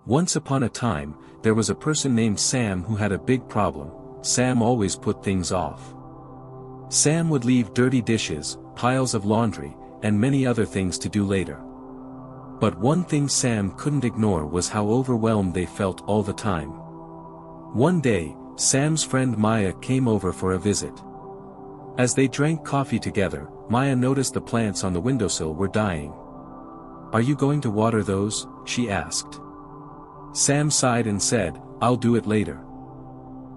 Once upon a time, there was a person named Sam who had a big problem. Sam always put things off. Sam would leave dirty dishes, piles of laundry, and many other things to do later. But one thing Sam couldn't ignore was how overwhelmed they felt all the time. One day, Sam's friend Maya came over for a visit. As they drank coffee together, Maya noticed the plants on the windowsill were dying. "Are you going to water those?" she asked. Sam sighed and said, "I'll do it later."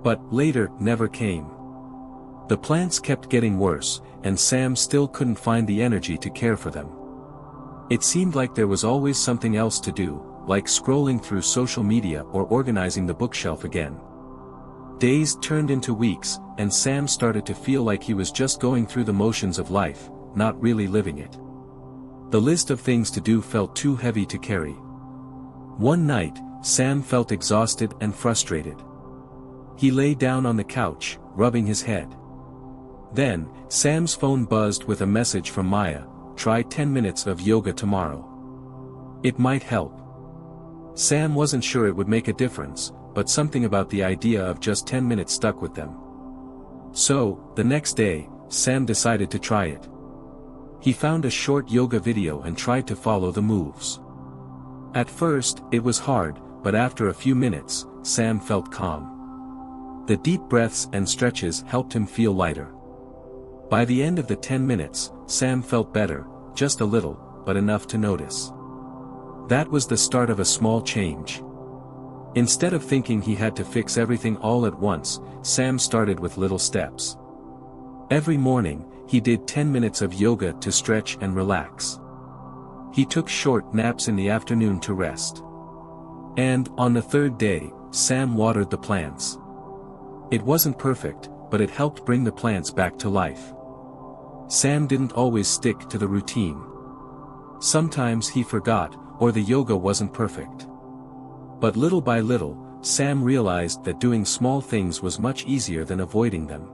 But later never came. The plants kept getting worse, and Sam still couldn't find the energy to care for them. It seemed like there was always something else to do, like scrolling through social media or organizing the bookshelf again. Days turned into weeks, and Sam started to feel like he was just going through the motions of life, not really living it. The list of things to do felt too heavy to carry. One night, Sam felt exhausted and frustrated. He lay down on the couch, rubbing his head. Then, Sam's phone buzzed with a message from Maya: "Try 10 minutes of yoga tomorrow. It might help." Sam wasn't sure it would make a difference, but something about the idea of just 10 minutes stuck with them. So, the next day, Sam decided to try it. He found a short yoga video and tried to follow the moves. At first, it was hard, but after a few minutes, Sam felt calm. The deep breaths and stretches helped him feel lighter. By the end of the 10 minutes, Sam felt better, just a little, but enough to notice. That was the start of a small change. Instead of thinking he had to fix everything all at once, Sam started with little steps. Every morning, he did 10 minutes of yoga to stretch and relax. He took short naps in the afternoon to rest. And, on the third day, Sam watered the plants. It wasn't perfect, but it helped bring the plants back to life. Sam didn't always stick to the routine. Sometimes he forgot, or the yoga wasn't perfect. But little by little, Sam realized that doing small things was much easier than avoiding them.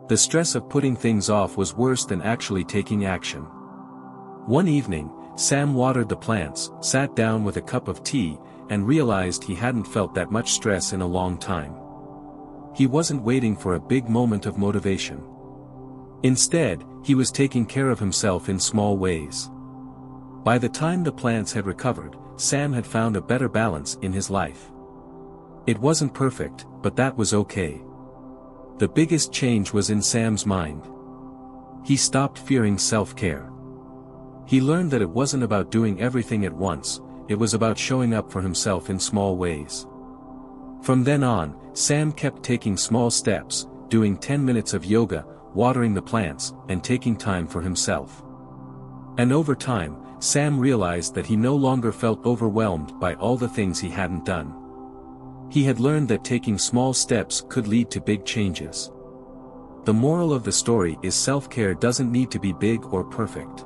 The stress of putting things off was worse than actually taking action. One evening, Sam watered the plants, sat down with a cup of tea, and realized he hadn't felt that much stress in a long time. He wasn't waiting for a big moment of motivation. Instead, he was taking care of himself in small ways. By the time the plants had recovered, Sam had found a better balance in his life. It wasn't perfect, but that was okay. The biggest change was in Sam's mind. He stopped fearing self-care. He learned that it wasn't about doing everything at once, it was about showing up for himself in small ways. From then on, Sam kept taking small steps, doing 10 minutes of yoga, watering the plants, and taking time for himself. And over time, Sam realized that he no longer felt overwhelmed by all the things he hadn't done. He had learned that taking small steps could lead to big changes. The moral of the story is self-care doesn't need to be big or perfect.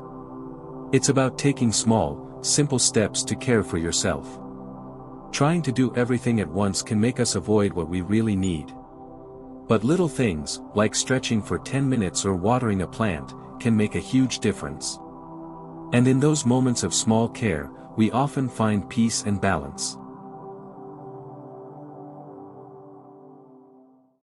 It's about taking small, simple steps to care for yourself. Trying to do everything at once can make us avoid what we really need. But little things, like stretching for 10 minutes or watering a plant, can make a huge difference. And in those moments of small care, we often find peace and balance.